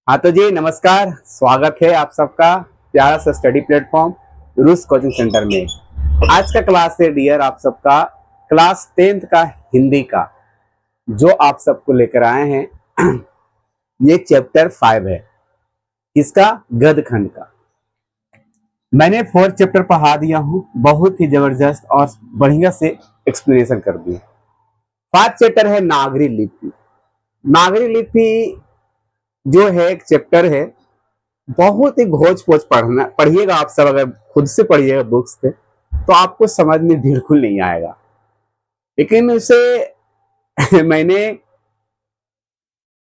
हाँ तो जी नमस्कार, स्वागत है आप सबका प्यारा सा स्टडी प्लेटफॉर्म रूस कोचिंग सेंटर में। आज का क्लास है डियर आप सबका क्लास 10th का हिंदी का, जो आप सबको लेकर आए हैं। ये चैप्टर 5 है, किसका? गद्य खंड का। मैंने 4th चैप्टर पढ़ा दिया हूँ, बहुत ही जबरदस्त और बढ़िया से एक्सप्लेनेशन कर दिया। 5th चैप्टर है नागरी लिपि। नागरी लिपि जो है एक चैप्टर है, बहुत ही घोच पोच पढ़िएगा आप सब। अगर खुद से पढ़िएगा बुक्स से तो आपको समझ में बिल्कुल नहीं आएगा, लेकिन उसे मैंने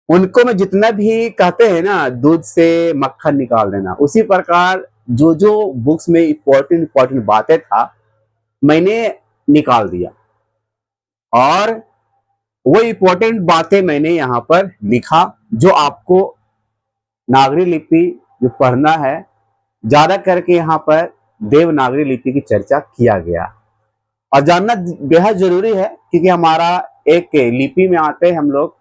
उनको में जितना भी कहते हैं ना, दूध से मक्खन निकाल देना, उसी प्रकार जो जो बुक्स में इंपॉर्टेंट इंपॉर्टेंट बातें था मैंने निकाल दिया, और वो इंपॉर्टेंट बातें मैंने यहाँ पर लिखा। जो आपको नागरी लिपि जो पढ़ना है, ज्यादा करके यहाँ पर देवनागरी लिपि की चर्चा किया गया और जानना बेहद जरूरी है, क्योंकि हमारा एक लिपि में आते हैं हम लोग,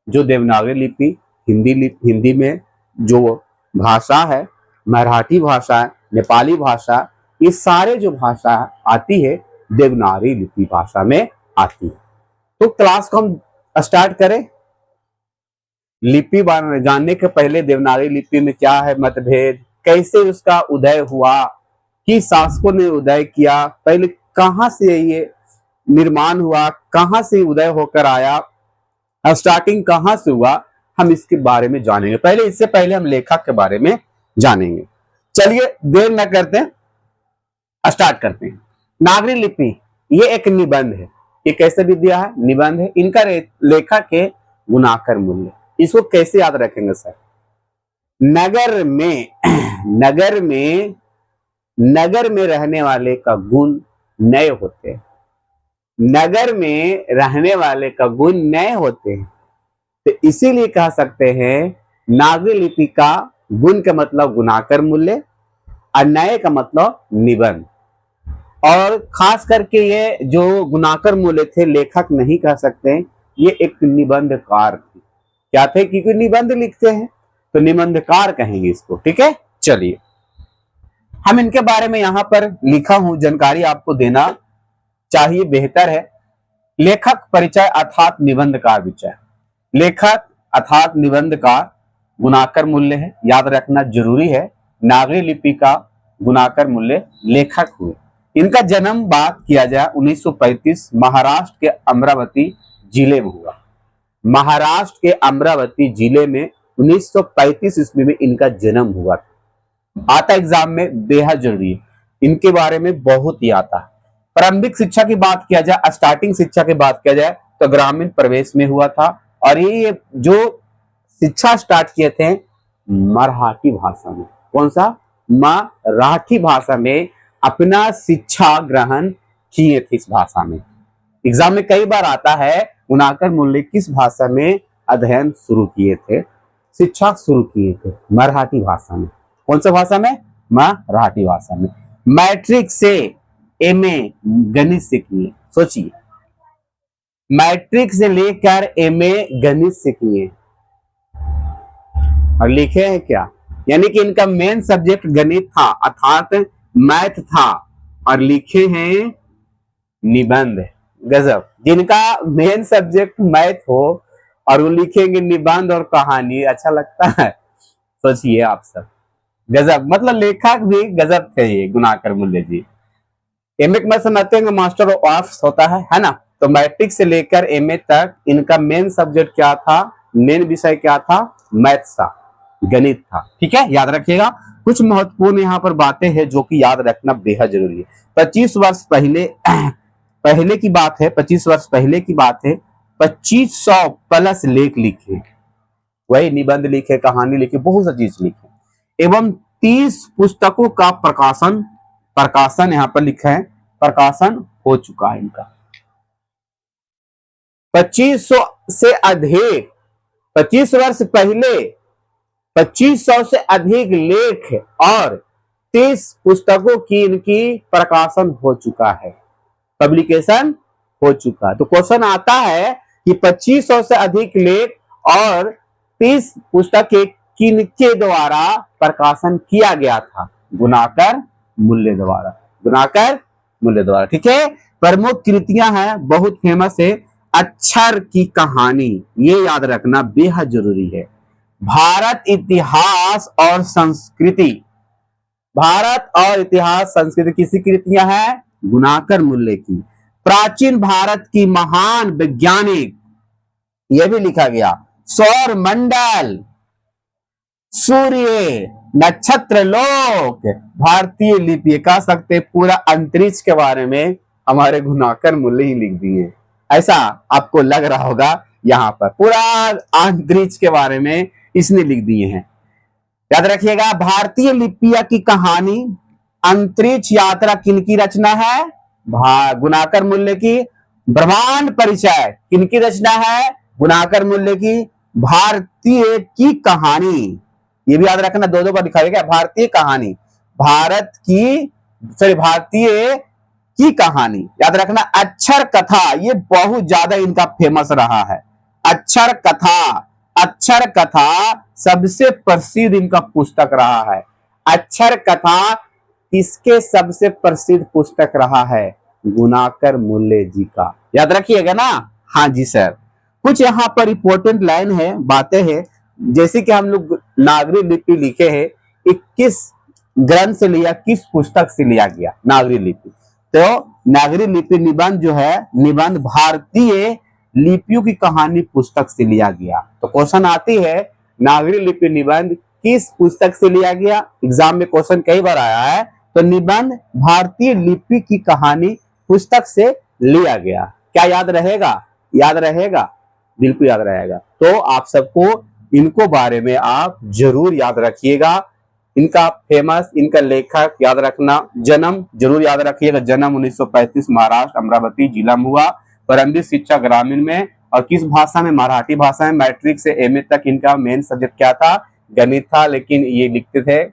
जो देवनागरी लिपि हिंदी में जो भाषा है, मराठी भाषा है, नेपाली भाषा, ये सारे जो भाषा आती है देवनागरी लिपि भाषा में आती है। तो क्लास को हम स्टार्ट करें। लिपि जानने के पहले देवनागरी लिपि में क्या है मतभेद, कैसे उसका उदय हुआ, किस शासकों ने उदय किया, पहले कहां से ये निर्माण हुआ, कहां से उदय होकर आया, स्टार्टिंग कहां से हुआ, हम इसके बारे में जानेंगे। पहले इससे पहले हम लेखक के बारे में जानेंगे। चलिए देर न करते हैं, स्टार्ट करते हैं। नागरी लिपि ये एक निबंध है। ये कैसे विद्या है? निबंध है। इनका लेखक है गुणाकर मूल्य। इसको कैसे याद रखेंगे सर? नगर में नगर में रहने वाले का गुण नए होते हैं। नगर में रहने वाले का गुण नए होते हैं, तो इसीलिए कह सकते हैं नागरी लिपि का गुण का मतलब गुणाकर मूल्य और नए का मतलब निबंध। और खास करके ये जो गुणाकर मूल्य थे, लेखक नहीं कह सकते, ये एक निबंधकार थे। क्या थे? क्योंकि निबंध लिखते हैं तो निबंधकार कहेंगे इसको। ठीक है, चलिए हम इनके बारे में यहाँ पर लिखा हूं, जानकारी आपको देना चाहिए, बेहतर है। लेखक परिचय अर्थात निबंधकार विषय। लेखक अर्थात निबंधकार गुणाकर मूल्य है, याद रखना जरूरी है। नागरी लिपि का गुणाकर मूल्य लेखक हुए। इनका जन्म बात किया जाए 1935 महाराष्ट्र के अमरावती जिले में हुआ। महाराष्ट्र के अमरावती जिले में 1935 ईस्वी में इनका जन्म हुआ था। आता एग्जाम में, बेहद जरूरी है, इनके बारे में बहुत ही आता है। प्रारंभिक शिक्षा की बात किया जाए, स्टार्टिंग शिक्षा की बात किया जाए तो ग्रामीण प्रवेश में हुआ था, और ये जो शिक्षा स्टार्ट किए थे मराठी भाषा में। कौन सा? मराठी भाषा में अपना शिक्षा ग्रहण किए थे। इस भाषा में एग्जाम में कई बार आता है, गुणाकर मूल्य किस भाषा में अध्ययन शुरू किए थे, शिक्षा शुरू किए थे? मराठी भाषा में। कौन सा भाषा में? मराठी भाषा में। मैट्रिक से एमए गणित से किए। सोचिए, मैट्रिक से लेकर एमए गणित से किए, और लिखे हैं क्या? यानी कि इनका मेन सब्जेक्ट गणित था अर्थात मैथ था, और लिखे हैं निबंध। गजब, जिनका मेन सब्जेक्ट मैथ हो और वो लिखेंगे निबंध और कहानी, अच्छा लगता है? सोचिए आप सब, गजब। मतलब लेखक भी गजब थे ये गुणाकर मूल्य जी। एमए में समझते हैं मास्टर ऑफ आर्ट्स होता है ना? तो मैट्रिक से लेकर एमए तक इनका मेन सब्जेक्ट क्या था, मेन विषय क्या था? मैथ्स था, गणित था। ठीक है, याद रखिएगा। कुछ महत्वपूर्ण यहाँ पर बातें हैं जो कि याद रखना बेहद जरूरी है। 25 वर्ष पहले की बात है, 25 वर्ष पहले की बात है। 2500 प्लस लेख लिखे, वही निबंध लिखे, कहानी लिखे, बहुत सी चीज लिखे, एवं 30 पुस्तकों का प्रकाशन यहाँ पर लिखा है, प्रकाशन हो चुका है इनका। 2500 से अधिक, 25 वर्ष पहले 2500 से अधिक लेख और 30 पुस्तकों की इनकी प्रकाशन हो चुका है, पब्लिकेशन हो चुका है। तो क्वेश्चन आता है कि 2500 से अधिक लेख और 30 पुस्तकें किनके द्वारा प्रकाशन किया गया था? गुणाकर मूल्य द्वारा, गुणाकर मूल्य द्वारा। ठीक है, प्रमुख कृतियां हैं, बहुत फेमस है। अक्षर की कहानी, ये याद रखना बेहद जरूरी है। भारत इतिहास और संस्कृति, भारत और इतिहास संस्कृति किसी कृतियां हैं? गुणाकर मूल्य की। प्राचीन भारत की महान वैज्ञानिक, यह भी लिखा गया। सौर मंडल, सूर्य, नक्षत्र लोक, भारतीय लिपि, कह सकते पूरा अंतरिक्ष के बारे में हमारे गुणाकर मूल्य ही लिख दिए। ऐसा आपको लग रहा होगा, यहाँ पर पूरा अंतरिक्ष के बारे में इसने लिख दिए हैं। याद रखिएगा, भारतीय लिपियां की कहानी, अंतरिक्ष यात्रा किनकी रचना है? गुणाकर मूल्य की। ब्रह्मांड परिचय किनकी रचना है? गुणाकर मूल्य की। भारतीय की कहानी, ये भी याद रखना, दो बार लिखा गया, भारतीय कहानी, भारत की सॉरी भारतीय की कहानी, याद रखना। अक्षर कथा, ये बहुत ज्यादा इनका फेमस रहा है। अक्षर कथा, अक्षर कथा सबसे प्रसिद्ध इनका पुस्तक रहा है। अक्षर कथा किसके सबसे प्रसिद्ध पुस्तक रहा है? गुणाकर मूल्य जी का। याद रखिएगा ना। हाँ जी सर, कुछ यहाँ पर इंपॉर्टेंट लाइन है, बातें हैं, जैसे कि हम लोग नागरी लिपि लिखे हैं, 21 ग्रंथ से लिया, किस पुस्तक से लिया गया नागरी लिपि? तो नागरी लिपि निबंध जो है, निबंध भारतीय लिपियों की कहानी पुस्तक से लिया गया। तो क्वेश्चन आती है, नागरी लिपि निबंध किस पुस्तक से लिया गया? एग्जाम में क्वेश्चन कई बार आया है। तो निबंध भारतीय लिपि की कहानी पुस्तक से लिया गया। क्या याद रहेगा? याद रहेगा, बिल्कुल याद रहेगा। तो आप सबको इनको बारे में आप जरूर याद रखिएगा। इनका फेमस, इनका लेखक याद रखना, जन्म जरूर याद रखिएगा, जन्म 1935 महाराष्ट्र अमरावती जिला में हुआ। प्रारंभिक शिक्षा ग्रामीण में, और किस भाषा में? मराठी भाषा में। मैट्रिक से एमए तक इनका मेन सब्जेक्ट क्या था? गणित था, लेकिन ये लिखते थे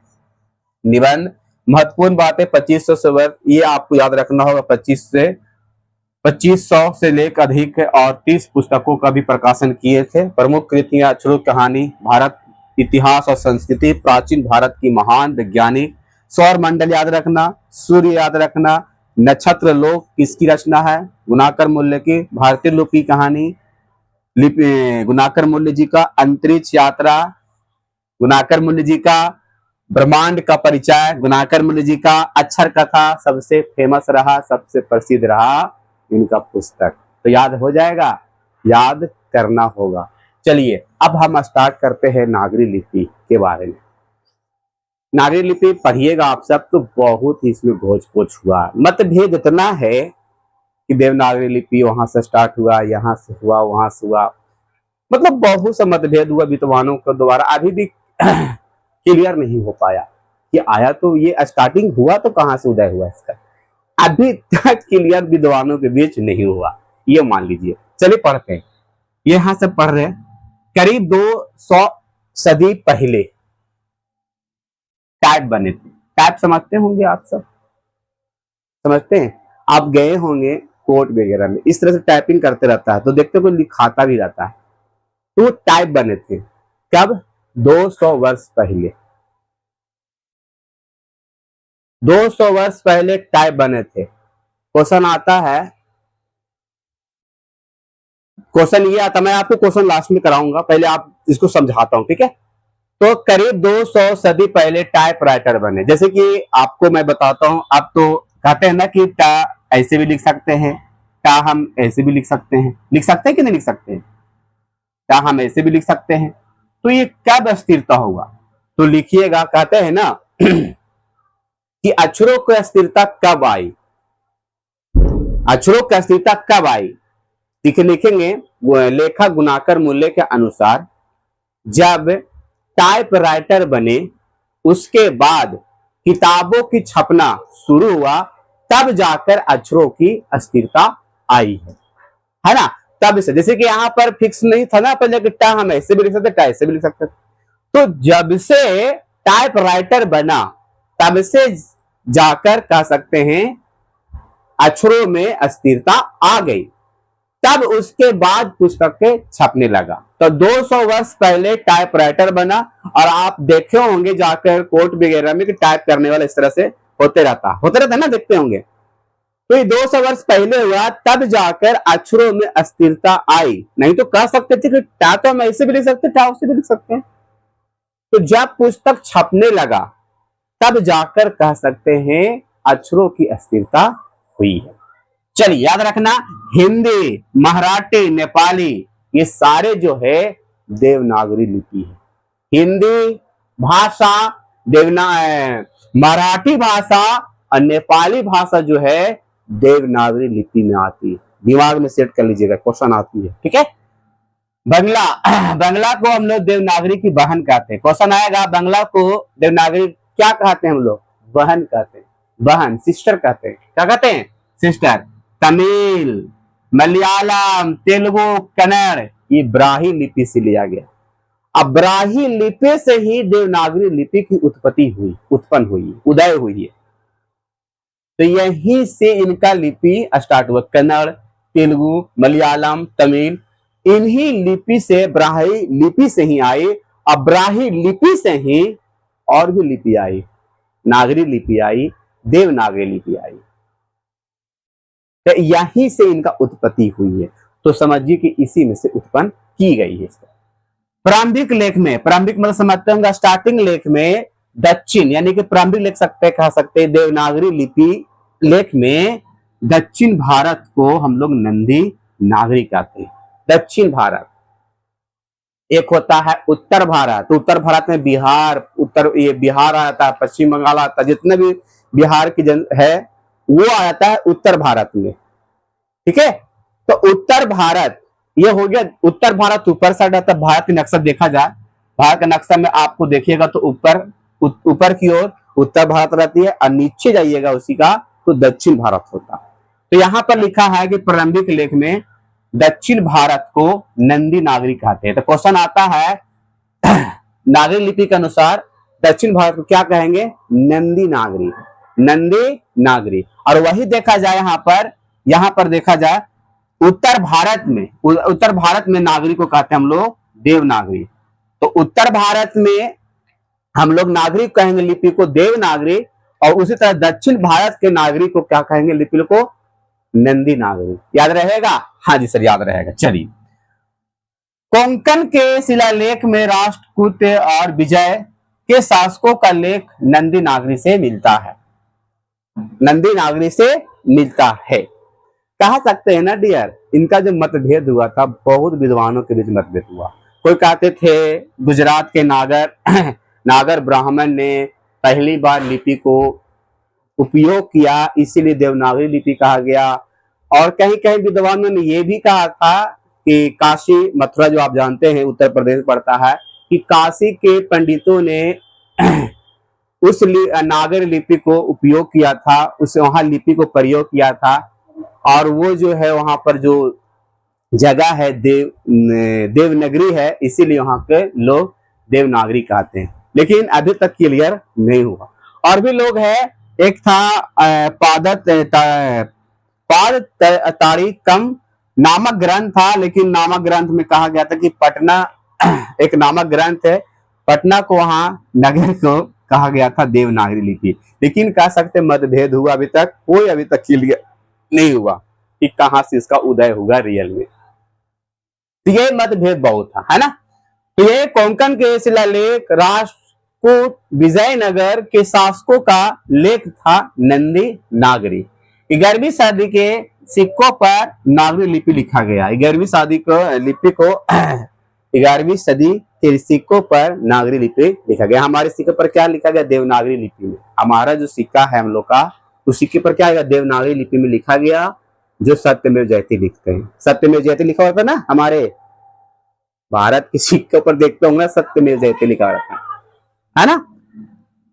निबंध। महत्वपूर्ण बात है 2500 से वर्ष, ये आपको याद रखना होगा, 2500 से लेकर अधिक, और 30 पुस्तकों का भी प्रकाशन किए थे। प्रमुख कृतियां, अक्षरों कहानी, भारत इतिहास और संस्कृति, प्राचीन भारत की महान वैज्ञानिक, सौर मंडल याद रखना, सूर्य याद रखना, नक्षत्र लोक किसकी रचना है? गुणाकर मूल्य की। भारतीय लिपि की कहानी, गुणाकर मूल्य जी का। अंतरिक्ष यात्रा, गुणाकर मूल्य जी का। ब्रह्मांड का परिचय, गुणाकर मूल्य जी का। अक्षर कथा सबसे फेमस रहा, सबसे प्रसिद्ध रहा इनका पुस्तक। तो याद हो जाएगा, याद करना होगा। चलिए अब हम स्टार्ट करते हैं नागरी लिपि के बारे में। नागरी लिपि पढ़िएगा आप सब, तो बहुत ही इसमें घोच पोच हुआ। मतभेद इतना है कि देवनागरी लिपि वहां से स्टार्ट हुआ, यहाँ से हुआ, वहां से हुआ, मतलब बहुत सा मतभेद हुआ विद्वानों के द्वारा, अभी भी क्लियर नहीं हो पाया कि आया तो ये स्टार्टिंग हुआ तो कहां से उदय हुआ इसका, अभी तक क्लियर विद्वानों के बीच नहीं हुआ, ये मान लीजिए। चलिए पढ़ते हैं, यहां से पढ़ रहे हैं। करीब 200 सदी पहले टाइप बने थे। टाइप समझते होंगे आप सब, समझते हैं? आप गए होंगे कोर्ट वगैरह में, इस तरह से टाइपिंग करते रहता है, तो देखते कोई लिखाता भी रहता है। तो टाइप बने थे कब? 200 वर्ष पहले। 200 वर्ष पहले टाइप बने थे। क्वेश्चन आता है, क्वेश्चन ये आता, मैं आपको क्वेश्चन लास्ट में कराऊंगा, पहले आप इसको समझाता हूं, ठीक है? तो करीब 200 सदी पहले टाइप राइटर बने। जैसे कि आपको मैं बताता हूं, आप तो कहते हैं ना कि टा ऐसे भी लिख सकते हैं, टा हम ऐसे भी लिख सकते हैं, लिख सकते हैं कि नहीं लिख सकते हैं? टा हम ऐसे भी लिख सकते हैं। तो ये कब अस्थिरता होगा? तो लिखिएगा, कहते हैं ना कि अक्षरों की अस्थिरता कब आई? अक्षरों की अस्थिरता कब आई? लिखेंगे, लेखक गुणाकर मूल्य के अनुसार जब टाइप राइटर बने, उसके बाद किताबों की छपना शुरू हुआ, तब जाकर अक्षरों की अस्थिरता आई है ना? तब से, जैसे कि यहाँ पर फिक्स नहीं था ना पहले कि टा हम ऐसे भी लिख सकते, टा ऐसे भी लिख सकते। तो जब से टाइप राइटर बना, तब से जाकर कह सकते हैं अक्षरों में अस्थिरता आ गई। तब उसके बाद पुस्तक के छपने लगा। तो 200 वर्ष पहले टाइपराइटर बना, और आप देखे होंगे जाकर कोर्ट वगैरह में कि टाइप करने वाला इस तरह से होते रहता ना, देखते होंगे। तो ये 200 वर्ष पहले हुआ, तब जाकर अक्षरों में अस्थिरता आई। नहीं तो कह सकते थे कि टा तो हम ऐसे भी लिख सकते, टा उससे भी लिख सकते हैं। तो जब पुस्तक छपने लगा तब जाकर कह सकते हैं अक्षरों की अस्थिरता हुई है। चलिए याद रखना, हिंदी, मराठी, नेपाली, ये सारे जो है देवनागरी लिपि है। हिंदी भाषा, मराठी भाषा और नेपाली भाषा जो है देवनागरी लिपि में आती है। दिमाग में सेट कर लीजिएगा, क्वेश्चन आती है, ठीक है। बंगला, बंगला को हम लोग देवनागरी की बहन कहते हैं। क्वेश्चन आएगा, बंगला को देवनागरी क्या कहते हैं हम लोग? बहन कहते हैं, बहन, सिस्टर कहते हैं। क्या कहते हैं? सिस्टर। तमिल, मलयालम, तेलुगु, कन्नड़, ये ब्राह्मी लिपि से लिया गया। अब ब्राह्मी लिपि से ही देवनागरी लिपि की उत्पन्न हुई, उदय हुई है। तो यहीं से इनका लिपि स्टार्ट हुआ। कन्नड़, तेलुगु, मलयालम, तमिल, इन्हीं लिपि से, ब्राह्मी लिपि से ही आई। अब ब्राह्मी लिपि से ही और भी लिपि आई, नागरी लिपि आई, देवनागरी लिपि आई। तो यहीं से इनका उत्पत्ति हुई है। तो समझिए कि इसी में से उत्पन्न की गई है। प्रारंभिक लेख में, प्रारंभिक मतलब समझते होंगे स्टार्टिंग लेख में दक्षिण, यानी कि प्रारंभिक लेख कह सकते हैं देवनागरी लिपि लेख में दक्षिण भारत को हम लोग नंदी नागरी कहते हैं। दक्षिण भारत, एक होता है उत्तर भारत। उत्तर भारत में बिहार, ये बिहार आता है, पश्चिम बंगाल आता है, जितने भी बिहार की है वो आ जाता है उत्तर भारत में, ठीक है। तो उत्तर भारत ये हो गया। उत्तर भारत ऊपर साइड आता है। भारत का नक्शा देखा जाए, भारत का नक्शा में आपको देखिएगा तो ऊपर की ओर उत्तर भारत रहती है, और नीचे जाइएगा उसी का तो दक्षिण भारत होता है। तो यहाँ पर लिखा है कि प्रारंभिक लेख में दक्षिण भारत को नंदी नागरी कहते हैं। तो क्वेश्चन आता है नागरी लिपि के अनुसार दक्षिण भारत को क्या कहेंगे? नंदी नागरी, नंदी नागरी। और वही देखा जाए यहाँ पर देखा जाए उत्तर भारत में नागरी को कहते हैं हम लोग देवनागरी। तो उत्तर भारत में हम लोग नागरिक कहेंगे लिपि को देवनागरी, और उसी तरह दक्षिण भारत के नागरिक को क्या कहेंगे? लिपि को नंदी नागरी। याद रहेगा? हाँ जी सर, याद रहेगा। चलिए, कोंकण के शिलालेख में राष्ट्रकूट और विजय के शासकों का लेख नंदी नागरी से मिलता है। नंदी नागरी से मिलता है। कह सकते हैं ना डियर, इनका जो मतभेद हुआ था, बहुत विद्वानों के बीच मतभेद हुआ। कोई कहते थे गुजरात के नागर ब्राह्मण ने पहली बार लिपि को उपयोग किया, इसीलिए देवनागरी लिपि कहा गया। और कहीं कहीं विद्वानों ने यह भी कहा था कि काशी, मथुरा जो आप जानते हैं उत्तर प्रदेश पड़ता है, कि काशी के पंडितों ने उस नागर लिपि को उपयोग किया था, उस वहां लिपि को प्रयोग किया था। और वो जो है वहां पर जो जगह है देवनगरी है, इसीलिए वहां के लोग देवनागरी कहते हैं। लेकिन अभी तक क्लियर नहीं हुआ। और भी लोग हैं, एक था पाद तारिकम नामक ग्रंथ था, लेकिन नामक ग्रंथ में कहा गया था कि पटना एक नामक ग्रंथ है, पटना को वहां नगर को कहा गया था देवनागरी लिपि। लेकिन कह सकते मतभेद हुआ, अभी तक क्लियर नहीं हुआ कि कहां से इसका उदय होगा रियल में। तो ये मतभेद बहुत था, है ना। तो ये कोंकण के शिलालेख राष्ट्रकूट विजयनगर के शासकों का लेख था नंदी नागरी। 11वीं सदी के सिक्कों पर नागरी लिपि लिखा गया। 11वीं सदी को लिपि को 11वीं सदी के सिक्कों पर नागरी लिपि लिखा गया। हमारे सिक्के पर क्या लिखा गया? देवनागरी लिपि में। हमारा जो सिक्का है हम लोग का, उस सिक्के पर क्या है? देवनागरी लिपि में लिखा गया, जो सत्यमेव जयते लिखते हैं। सत्यमेव जयते लिखा होता है ना, हमारे भारत के सिक्के पर देखते होंगे सत्यमेव जयते लिखा रहता है ना।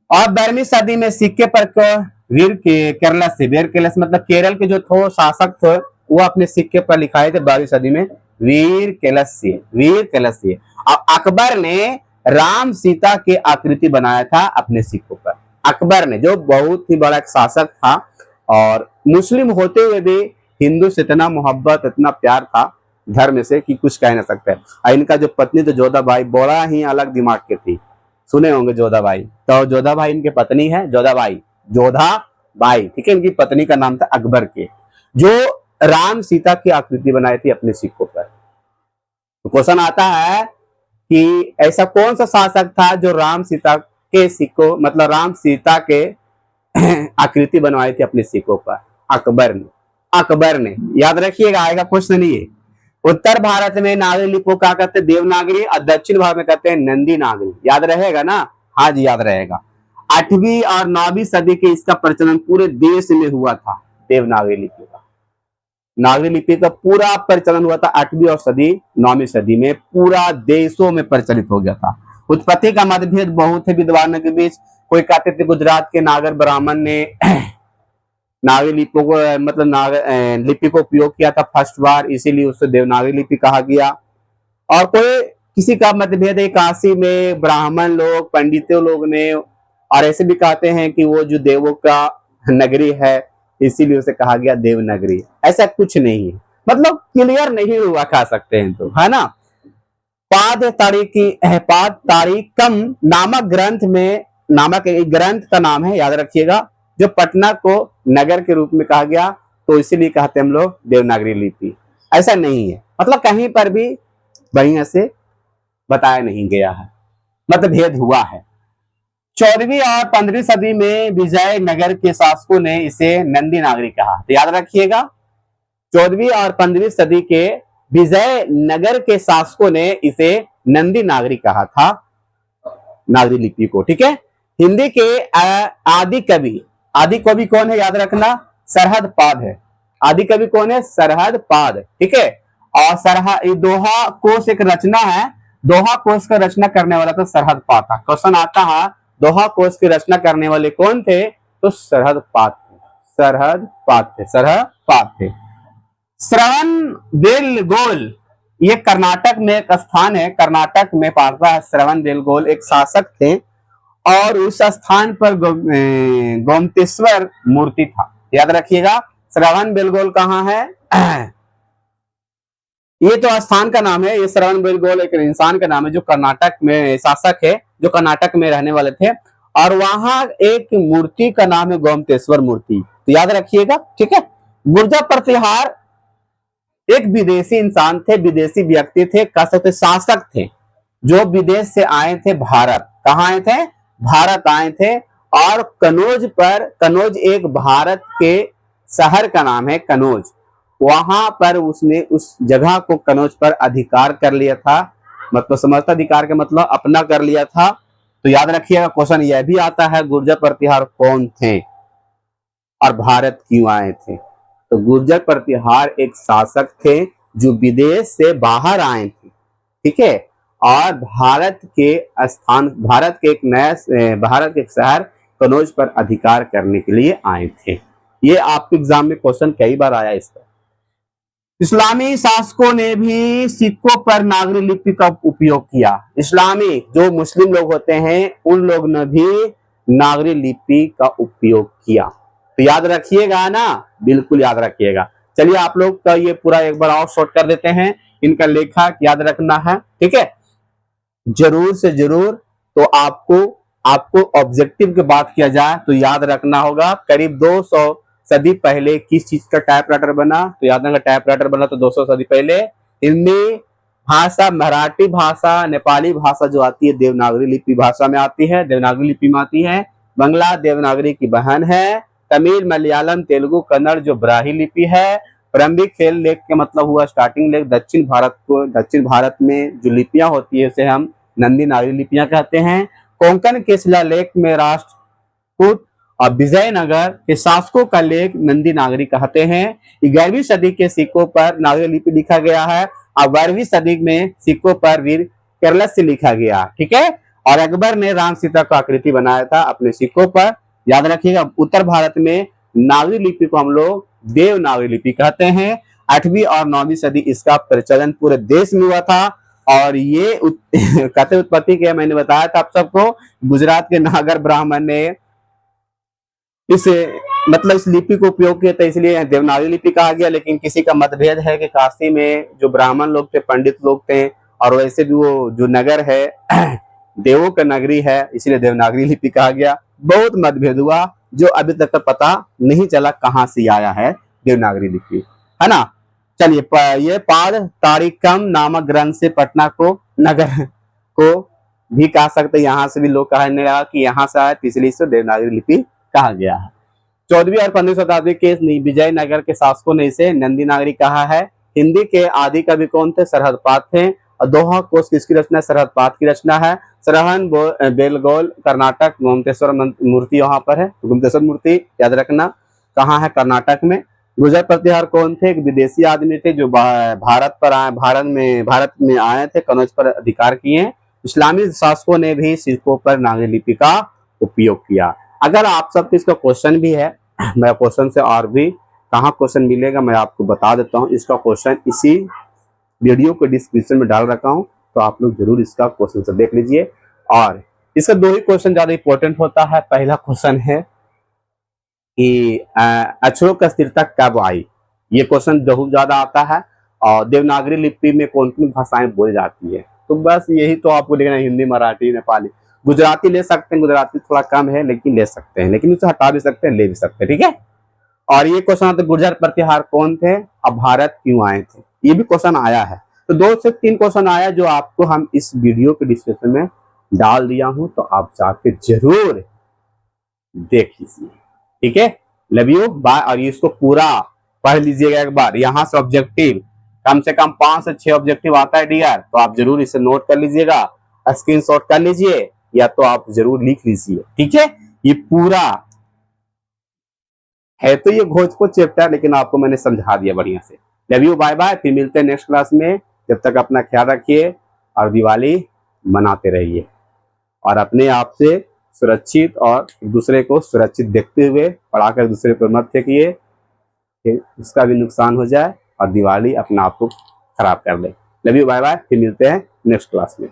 और 12वीं सदी में सिक्के पर वीर केरल मतलब केरल के जो शासक थे, वो अपने सिक्के पर लिखाए थे 12वीं सदी में वीर केलस्य। अब अकबर ने राम सीता के आकृति बनाया था अपने सिक्कों पर। अकबर ने, जो बहुत ही बड़ा शासक था और मुस्लिम होते हुए भी हिंदू से इतना मोहब्बत, इतना प्यार था धर्म से कि कुछ कह नहीं सकते। और इनका जो पत्नी तो जोधाबाई बड़ा ही अलग दिमाग की थी, सुने होंगे जोधाबाई। तो जोधाबाई इनकी पत्नी है, जोधाबाई, जोधाबाई, ठीक है। इनकी पत्नी का नाम था अकबर के, जो राम सीता की आकृति बनाई थी अपने सिक्कों पर। तो क्वेश्चन आता है कि ऐसा कौन सा शासक था जो राम सीता के सिक्कों, मतलब राम सीता के आकृति बनवाई थी अपने सिक्कों पर? अकबर ने, अकबर ने, याद रखिएगा, आएगा क्वेश्चन ये। उत्तर भारत में नागरी लिपि को क्या कहते हैं? देवनागरी, और दक्षिण भारत में कहते हैं नंदी नागरी। याद रहेगा ना? हाँ जी, याद रहेगा। 8वीं और 9वीं सदी के इसका प्रचलन पूरे देश में हुआ था। देवनागरी लिपि का, नागरी लिपि का पूरा प्रचलन हुआ था 8वीं और 9वीं सदी में, पूरा देशों में प्रचलित हो गया था। उत्पत्ति का मतभेद बहुत है विद्वानों के बीच। कोई कहते थे गुजरात के नागर ब्राह्मण ने नागरी लिपि को, मतलब लिपि को उपयोग किया था फर्स्ट बार, इसीलिए उससे देवनागरी लिपि कहा गया। और कोई किसी का मतभेद है काशी में ब्राह्मण लोग, पंडितों लोग ने, और ऐसे भी कहते हैं कि वो जो देवों का नगरी है इसीलिए उसे कहा गया देवनगरी। ऐसा कुछ नहीं है, मतलब क्लियर नहीं हुआ कह सकते हैं, तो है ना। पाद तारिकम नामक ग्रंथ में, नामक एक ग्रंथ का नाम है, याद रखिएगा, जो पटना को नगर के रूप में कहा गया, तो इसीलिए कहते हैं हम लोग देवनागरी लिपि। ऐसा नहीं है, मतलब कहीं पर भी बढ़िया से बताया नहीं गया है, मतभेद हुआ है। 14वीं और 15वीं सदी में विजयनगर के शासकों ने इसे नंदी नागरी कहा, तो याद रखिएगा 14वीं और 15वीं सदी के विजयनगर के शासकों ने इसे नंदी नागरी कहा था, नागरी लिपि को, ठीक है। हिंदी के आदि कवि, आदि कवि कौन है? याद रखना, सरहद पाद है। आदि कवि कौन है? सरहद पाद, ठीक है। और दोहा कोश एक रचना है, दोहा कोश का रचना करने वाला तो सरहद पाद था। क्वेश्चन आता है दोहा कोश की रचना करने वाले कौन थे? तो सरहद पाद थे, सरहद पाद थे, सरहद पाद थे। श्रवण बेलगोल, ये कर्नाटक में एक स्थान है, कर्नाटक में पड़ता है। श्रवण बेलगोल एक शासक थे और उस स्थान पर गोमतेश्वर मूर्ति था, याद रखिएगा। श्रवण बेलगोल कहाँ है? ये तो स्थान का नाम है, ये श्रवण बेलगोल एक इंसान का नाम है जो कर्नाटक में शासक है, जो कर्नाटक में रहने वाले थे। और वहां एक मूर्ति का नाम है गोमतेश्वर मूर्ति, तो याद रखिएगा, ठीक है। गुर्जर प्रतिहार एक विदेशी इंसान थे, विदेशी व्यक्ति थे, कह सकते शासक थे, जो विदेश से आए थे भारत। कहाँ आए थे? भारत आए थे। और कनौज एक भारत के शहर का नाम है, कनौज। वहां पर उसने उस जगह को, कनौज पर अधिकार कर लिया था, मतलब समस्त अधिकार का मतलब अपना कर लिया था। तो याद रखिएगा क्वेश्चन यह भी आता है, गुर्जर प्रतिहार कौन थे और भारत क्यों आए थे? तो गुर्जर प्रतिहार एक शासक थे जो विदेश से बाहर आए थे, ठीक है, और भारत के एक शहर कनौज पर अधिकार करने के लिए आए थे। ये आपके एग्जाम में क्वेश्चन कई बार आया इस पर। इस्लामी शासकों ने भी सिक्कों पर नागरी लिपि का उपयोग किया। इस्लामी जो मुस्लिम लोग होते हैं उन लोग ने भी नागरी लिपि का उपयोग किया, तो याद रखिएगा ना, बिल्कुल याद रखिएगा। चलिए आप लोग का ये पूरा एक बार और शॉर्ट कर देते हैं, इनका लेखक याद रखना है, ठीक है, जरूर से जरूर। तो आपको ऑब्जेक्टिव की बात किया जाए तो याद रखना होगा करीब 200 सदी पहले किस चीज का टाइपराइटर बना, तो याद रखना टाइपराइटर बना तो 200 सदी पहले। हिंदी भाषा, मराठी भाषा, नेपाली भाषा जो आती है देवनागरी लिपि भाषा में आती है, देवनागरी लिपि में आती है। बांग्ला देवनागरी की बहन है। तमिल, मलयालम, तेलुगु, कन्नड़ जो ब्राह्मी लिपि है। प्रारंभिक खेल लेख के मतलब हुआ स्टार्टिंग लेख। दक्षिण भारत में जो लिपियां होती है उसे हम नंदी नागरी लिपियां कहते हैं। कोंकण के शिलालेख में राष्ट्रकूट और विजयनगर के शासकों का लेख नंदी नागरी कहते हैं। 11वीं सदी के सिक्कों पर नागरी लिपि लिखा गया है और 12वीं सदी में सिक्कों पर वीर केरल से लिखा गया, ठीक है। और अकबर ने राम सीता का आकृति बनाया था अपने सिक्कों पर, याद रखिएगा। उत्तर भारत में नागरी लिपि को हम लोग देवनागरी लिपि कहते हैं। 8वीं और 9वीं सदी इसका प्रचलन पूरे देश में हुआ था। और ये कथन उत्पत्ति के मैंने बताया था आप सबको, गुजरात के नागर ब्राह्मण ने इसे मतलब इस लिपि को उपयोग किया था, इसलिए देवनागरी लिपि कहा गया। लेकिन किसी का मतभेद है कि काशी में जो ब्राह्मण लोग थे, पंडित लोग थे, और वैसे भी वो जो नगर है देवों का नगरी है, इसलिए देवनागरी लिपि कहा गया। बहुत मतभेद हुआ, जो अभी तक का पता नहीं चला कहाँ से आया है देवनागरी लिपि, है ना। चलिए, ये पाद तारिकम नामक ग्रंथ से पटना को नगर को भी कह सकते, यहाँ से भी लोग कहने लगा कि यहाँ से आया, इसलिए इसे देवनागरी लिपि कहा गया है। 14वीं और 15वीं शताब्दी के विजयनगर के शासकों ने इसे नंदी नागरी कहा है। हिंदी के आदि कवि कौन थे? सरहदपाद थे। और दोहा कोश किसकी रचना? सरहदपाद की रचना है। सरहन बेलगोल कर्नाटक, गोमतेश्वर मूर्ति वहां पर है, गोमतेश्वर मूर्ति याद रखना कहाँ है? कर्नाटक में। गुर्जर प्रतिहार कौन थे? एक विदेशी आदमी थे जो भारत पर आए, भारत में आए थे, कनौज पर अधिकार किए। इस्लामी शासकों ने भी सिक्कों पर नागरी लिपि का उपयोग किया। अगर आप सबके इसका क्वेश्चन भी है, मैं क्वेश्चन से और भी कहाँ क्वेश्चन मिलेगा मैं आपको बता देता हूँ। इसका क्वेश्चन इसी वीडियो को डिस्क्रिप्शन में डाल रखा हूँ, तो आप लोग जरूर इसका क्वेश्चन से देख लीजिए। और इसका दो ही क्वेश्चन ज्यादा इंपॉर्टेंट होता है। पहला क्वेश्चन है कि अक्षरों की स्थिरता कब आई, ये क्वेश्चन बहुत ज्यादा आता है। और देवनागरी लिपि में कौन कौन भाषाएं बोली जाती है, तो बस यही तो आपको लिखना है, हिंदी, मराठी, नेपाली। गुजराती ले सकते हैं, गुजराती थोड़ा कम है लेकिन ले सकते हैं, लेकिन उसे हटा भी सकते हैं, ले भी सकते हैं, ठीक है। और ये क्वेश्चन आता है गुर्जर प्रतिहार कौन थे, अब भारत क्यों आए थे, ये भी क्वेश्चन आया है। तो 2 से 3 क्वेश्चन आया जो आपको हम इस वीडियो के डिस्क्रिप्शन में डाल दिया हूं, तो आप जाके जरूर देख लीजिए, ठीक है। Love you, bye. और इसको पूरा पढ़ लीजिएगा एक बार। यहाँ से ऑब्जेक्टिव कम से कम 5 से 6 ऑब्जेक्टिव आता है डियर, तो आप जरूर इसे नोट कर लीजिएगा, स्क्रीनशॉट कर लीजिए, या तो आप जरूर लिख लीजिए, ठीक है। ये पूरा है तो ये भोजपुर चैप्टर, लेकिन आपको मैंने समझा दिया बढ़िया से। लव यू, बाय बाय, फिर मिलते हैं नेक्स्ट क्लास में। जब तक अपना ख्याल रखिए और दिवाली मनाते रहिए, और अपने आप से सुरक्षित और दूसरे को सुरक्षित देखते हुए पढ़ाकर दूसरे पर मत फेंकिए कि उसका भी नुकसान हो जाए और दिवाली अपने आप को खराब कर ले। लव यू, बाय बाय, फिर मिलते हैं नेक्स्ट क्लास में।